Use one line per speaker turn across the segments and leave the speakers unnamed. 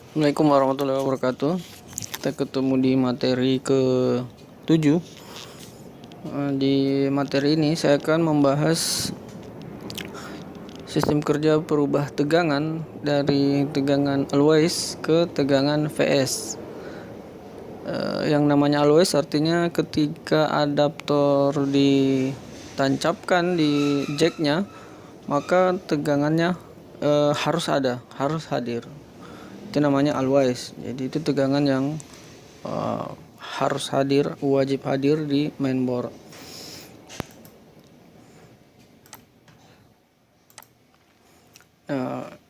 Assalamualaikum warahmatullahi wabarakatuh. Kita ketemu di materi ke-7. Di materi ini saya akan membahas sistem kerja perubah tegangan dari tegangan always ke tegangan VS. Yang namanya always artinya ketika adaptor ditancapkan di jacknya, maka tegangannya harus hadir. Itu namanya always. Jadi itu tegangan yang harus hadir, wajib hadir di mainboard.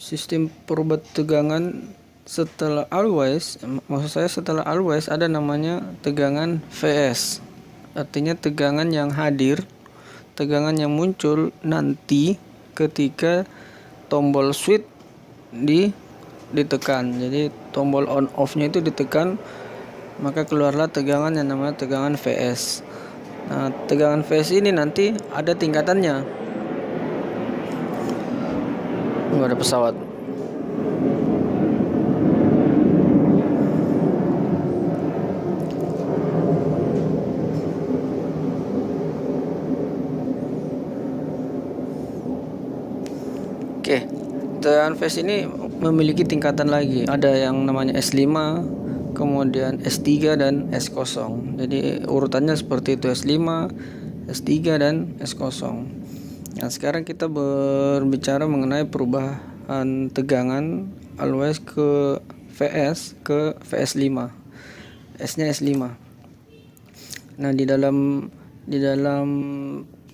Sistem perubah tegangan setelah always, setelah always ada namanya tegangan VS. Artinya tegangan yang hadir, tegangan yang muncul nanti ketika tombol switch ditekan. Jadi tombol on off-nya itu ditekan, maka keluarlah tegangan yang namanya tegangan VS. Nah, tegangan VS ini nanti ada tingkatannya. Nggak ada pesawat. Oke, tegangan VS ini memiliki tingkatan lagi. Ada yang namanya S5, kemudian S3 dan S0. Jadi urutannya seperti itu, S5, S3 dan S0. Nah, sekarang kita berbicara mengenai perubahan tegangan always ke VS ke VS5. S-nya S5. Nah, di dalam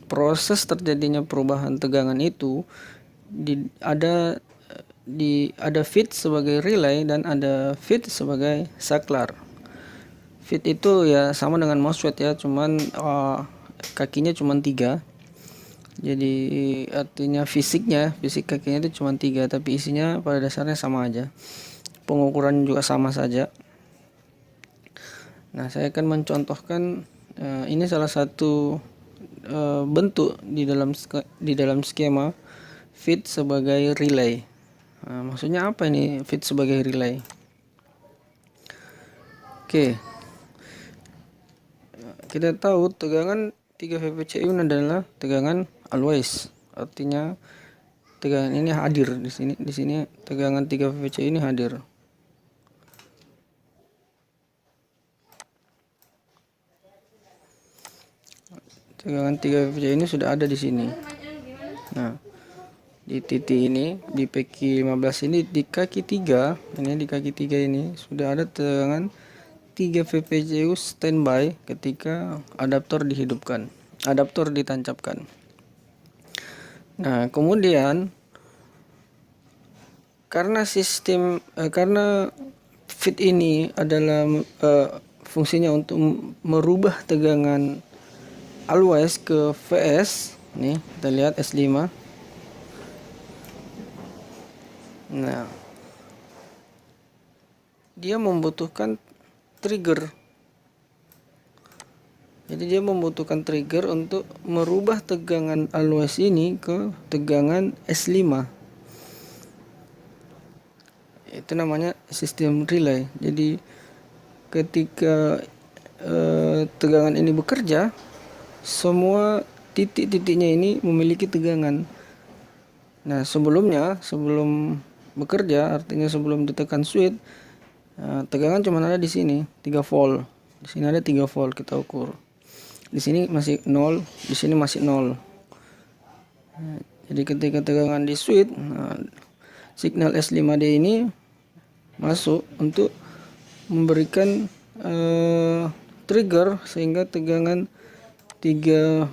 proses terjadinya perubahan tegangan itu ada feed sebagai relay dan ada feed sebagai saklar. Feed itu ya sama dengan MOSFET ya, cuman kakinya cuma 3. Jadi artinya fisik kakinya itu cuma 3, tapi isinya pada dasarnya sama aja. Pengukuran juga sama saja. Nah, saya akan mencontohkan ini salah satu bentuk di dalam skema feed sebagai relay. Nah, maksudnya apa ini feed sebagai relay? Oke. Kita tahu tegangan 3 VPCU adalah tegangan always. Artinya tegangan ini hadir di sini. Di sini tegangan 3 VPCU ini hadir. Tegangan 3 VPCU ini sudah ada di sini. Nah, di titik ini di PQ15 ini di kaki 3, ini di kaki 3 ini sudah ada tegangan 3 VPCU standby ketika adaptor ditancapkan. Nah, kemudian karena feed ini adalah fungsinya untuk merubah tegangan always ke VS. Nih, kita lihat S5. Nah, dia membutuhkan trigger. Jadi dia membutuhkan trigger untuk merubah tegangan always ini ke tegangan S5. Itu namanya sistem relay. Jadi ketika tegangan ini bekerja, semua titik-titiknya ini memiliki tegangan. Nah, sebelum bekerja, artinya sebelum ditekan switch, tegangan cuma ada di sini 3 volt. Di sini ada 3 volt, kita ukur. Di sini masih 0, di sini masih 0. Jadi ketika tegangan di switch, signal S5D ini masuk untuk memberikan trigger sehingga tegangan 3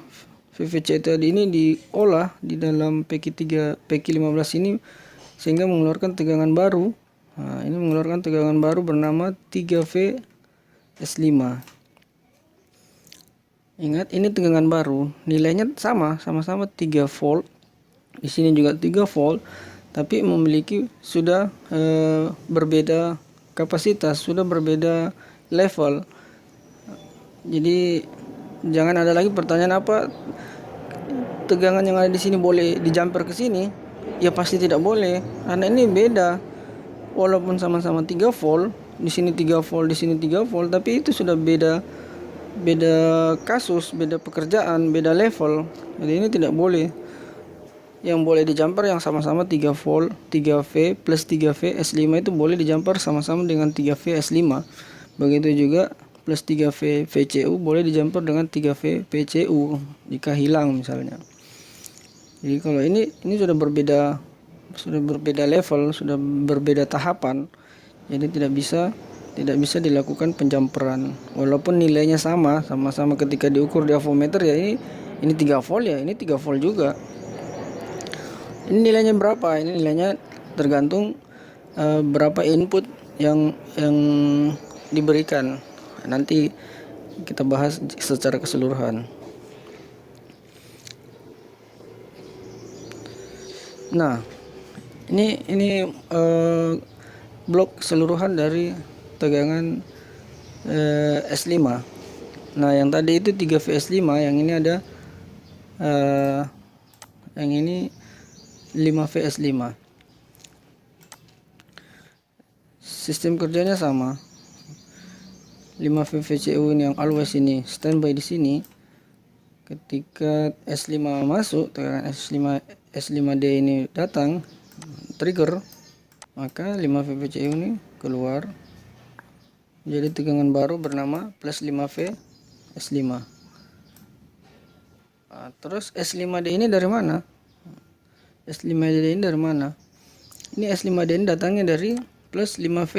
VVC tadi ini diolah di dalam PQ15 ini sehingga mengeluarkan tegangan baru. Nah, ini mengeluarkan tegangan baru bernama 3V S5. Ingat, ini tegangan baru, nilainya sama-sama 3 volt. Di sini juga 3 volt, tapi memiliki sudah berbeda kapasitas, sudah berbeda level. Jadi jangan ada lagi pertanyaan apa tegangan yang ada di sini boleh dijumper ke sini. Ya pasti tidak boleh, karena ini beda. walaupun sama-sama 3 volt, di sini 3 volt, di sini 3 volt, tapi itu sudah beda kasus, beda pekerjaan, beda level. Jadi ini tidak boleh. Yang boleh di jumper yang sama-sama 3 volt, 3V plus 3V S5 itu boleh di jumper sama-sama dengan 3V S5. Begitu juga plus 3V VCU boleh di jumper dengan 3V PCU jika hilang misalnya. Jadi kalau ini sudah berbeda level, sudah berbeda tahapan. Jadi tidak bisa dilakukan penjamperan walaupun nilainya sama-sama ketika diukur di avometer ya ini 3 volt ya ini 3 volt juga. Ini nilainya berapa? Ini nilainya tergantung berapa input yang diberikan. Nanti kita bahas secara keseluruhan. Nah, ini blok keseluruhan dari tegangan S5. Nah, yang tadi itu 3V S5, yang ini ada yang ini 5V S5. Sistem kerjanya sama. 5V VCU ini yang always ini standby di sini. Ketika S5 masuk, tegangan S5D ini datang, trigger, maka 5V VCU ini keluar. Jadi tegangan baru bernama plus 5V S5. Nah, terus S5D ini dari mana? S5D ini dari mana? Ini S5D ini datangnya dari plus 15V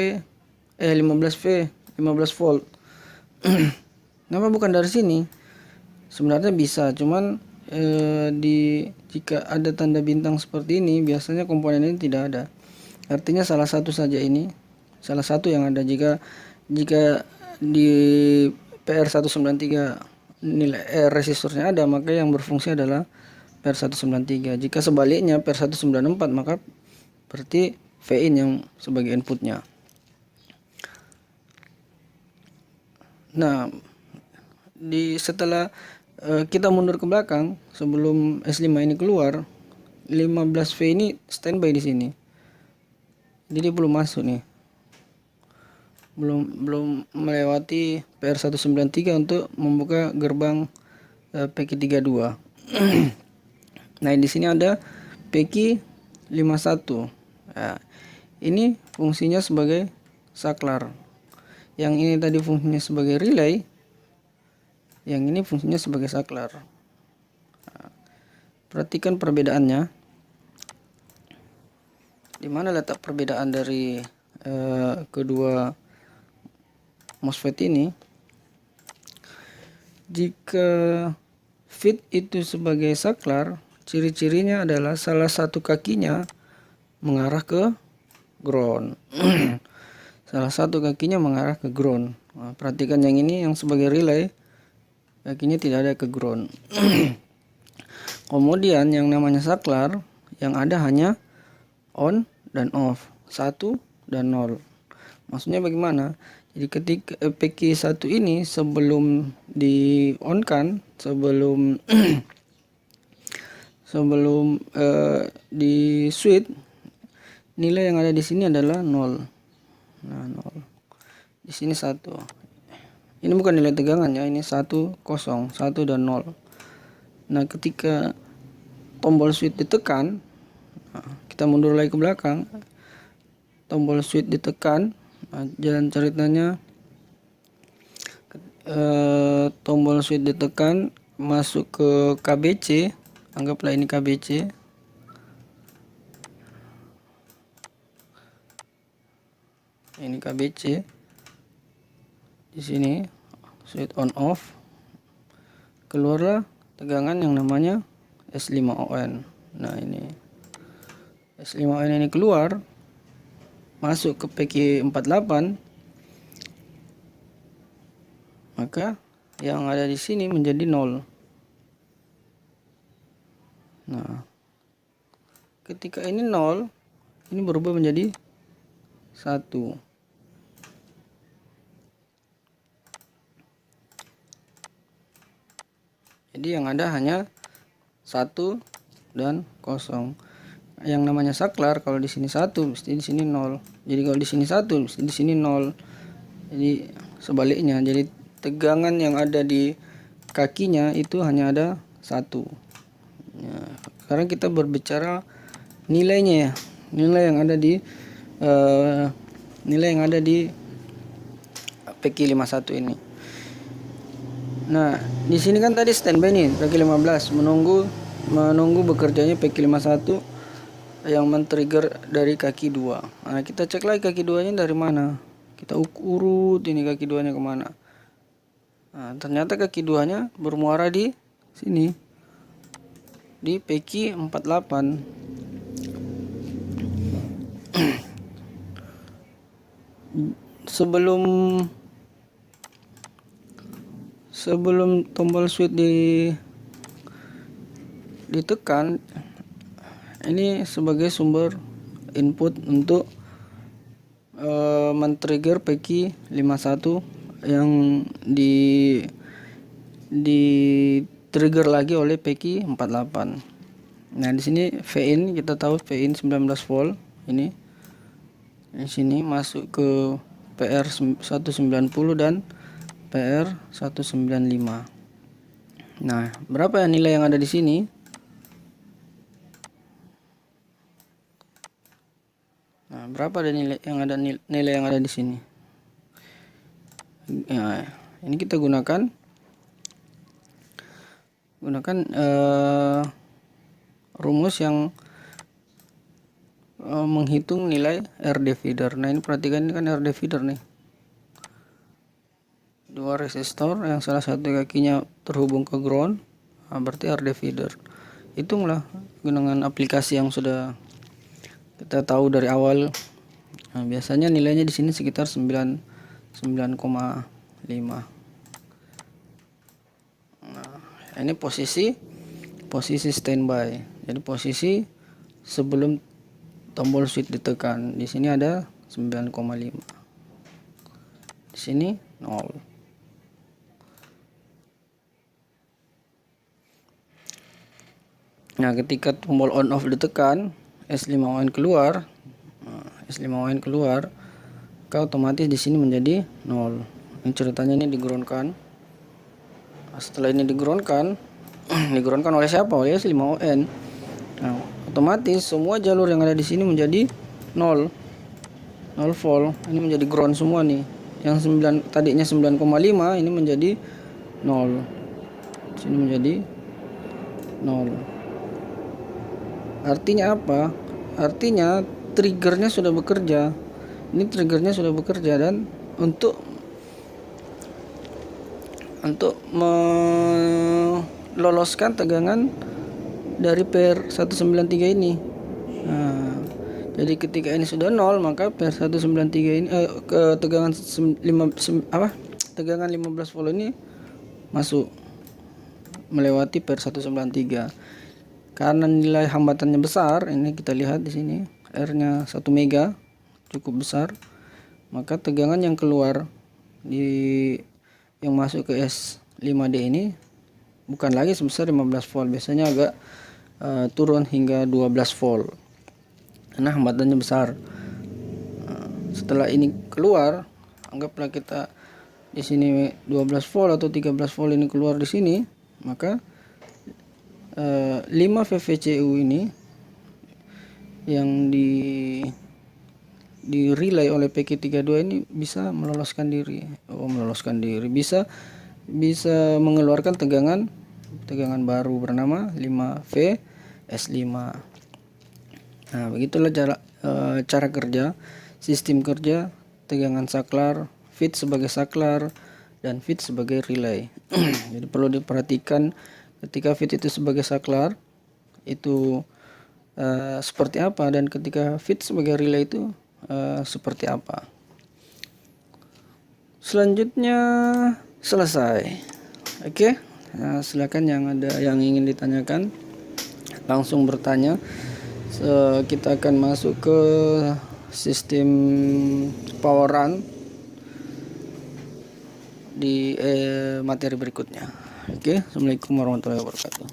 15 volt. Kenapa bukan dari sini? Sebenarnya bisa, cuman jika ada tanda bintang seperti ini biasanya komponen ini tidak ada. Artinya salah satu saja ini, salah satu yang ada. Jika di PR193 nilai resistornya ada, maka yang berfungsi adalah PR193. Jika sebaliknya PR194, maka berarti Vin yang sebagai inputnya. Nah, setelah kita mundur ke belakang sebelum S5 ini keluar, 15V ini standby di sini. Jadi dia belum masuk nih. Belum melewati PR193 untuk membuka gerbang PQ32. Nah, di sini ada PQ51. Nah, ini fungsinya sebagai saklar. Yang ini tadi fungsinya sebagai relay. Yang ini fungsinya sebagai saklar. Nah, perhatikan perbedaannya. Di mana letak perbedaan dari kedua MOSFET ini? Jika feed itu sebagai saklar, ciri-cirinya adalah salah satu kakinya mengarah ke ground. Salah satu kakinya mengarah ke ground. Nah, perhatikan yang ini yang sebagai relay, kakinya tidak ada ke ground. Kemudian yang namanya saklar, yang ada hanya on dan off, 1 dan 0. Maksudnya bagaimana? Jadi ketika PQ1 ini sebelum di on kan, sebelum di switch, nilai yang ada di sini adalah 0. Nah, 0. Di sini 1. Ini bukan nilai tegangannya, ini 1, 0, 1 dan 0. Nah, ketika tombol switch ditekan, kita mundur lagi ke belakang, tombol switch ditekan, jalan ceritanya tombol switch ditekan, masuk ke KBC, anggaplah ini KBC. Ini KBC. Di sini switch on off, keluarlah tegangan yang namanya S5ON. Nah, ini S5ON ini keluar, masuk ke PQ48, maka yang ada di sini menjadi 0. Nah, ketika ini 0, ini berubah menjadi 1. Jadi yang ada hanya 1 dan 0. Yang namanya saklar, kalau di sini 1, mesti di sini 0. Jadi kalau di sini 1, di sini 0. Jadi sebaliknya. Jadi tegangan yang ada di kakinya itu hanya ada 1. Ya, sekarang kita berbicara nilainya ya. Nilai yang ada di nilai yang ada di PQ51 ini. Nah, di sini kan tadi standby nih, PQ15 menunggu bekerjanya PQ51 yang men-trigger dari kaki 2. Nah, kita cek lagi kaki 2-nya dari mana. Kita urut ini kaki 2-nya kemana. Nah, ternyata kaki 2-nya bermuara di sini. Di PQ48. Sebelum tombol switch ditekan, ini sebagai sumber input untuk men-trigger PQ51 yang di trigger lagi oleh PQ48. Nah, di sini Vin, kita tahu Vin 19 volt ini. Di sini masuk ke PR 190 dan PR 195. Nah, berapa ya nilai yang ada di sini? Nah, berapa ada nilai yang ada di sini? Ya, ini kita gunakan rumus yang menghitung nilai RD feeder. Nah, ini perhatikan, ini kan RD feeder nih. 2 resistor yang salah satu kakinya terhubung ke ground, nah, berarti RD feeder. Hitunglah dengan aplikasi yang sudah kita tahu dari awal. Nah, biasanya nilainya di sini sekitar 9,5. Nah, ini posisi standby. Jadi posisi sebelum tombol switch ditekan. Di sini ada 9,5. Di sini 0. Nah, ketika tombol on off ditekan, S5ON keluar. Nah, S5ON keluar, maka otomatis di sini menjadi 0. Ini ceritanya ini digroundkan. Nah, setelah ini digroundkan, digroundkan oleh siapa? Oleh S5ON. Nah, otomatis semua jalur yang ada di sini menjadi 0 volt. Ini menjadi ground semua nih. Yang tadinya 9,5 ini menjadi 0. Sini menjadi 0. Artinya apa? Artinya triggernya sudah bekerja. Ini triggernya sudah bekerja, dan untuk meloloskan tegangan dari PR193 ini. Nah, jadi ketika ini sudah 0, maka PR193 ini tegangan 15 volt ini masuk melewati PR193. Karena nilai hambatannya besar, ini kita lihat di sini R-nya 1 mega, cukup besar, maka tegangan yang keluar yang masuk ke S5D ini bukan lagi sebesar 15 volt, biasanya agak turun hingga 12 volt karena hambatannya besar. Setelah ini keluar, anggaplah kita di sini 12 volt atau 13 volt ini keluar di sini, maka 5 VVCU ini yang di relay oleh PQ32 ini bisa meloloskan diri. Bisa mengeluarkan tegangan baru bernama 5V S5. Nah, begitulah cara kerja, sistem kerja tegangan saklar, feed sebagai saklar, dan feed sebagai relay. Jadi perlu diperhatikan ketika feed itu sebagai saklar itu seperti apa, dan ketika feed sebagai relay itu seperti apa. Selanjutnya selesai. Oke. Nah, silakan yang ada yang ingin ditanyakan langsung bertanya. Kita akan masuk ke sistem power run di materi berikutnya. Oke, assalamualaikum warahmatullahi wabarakatuh.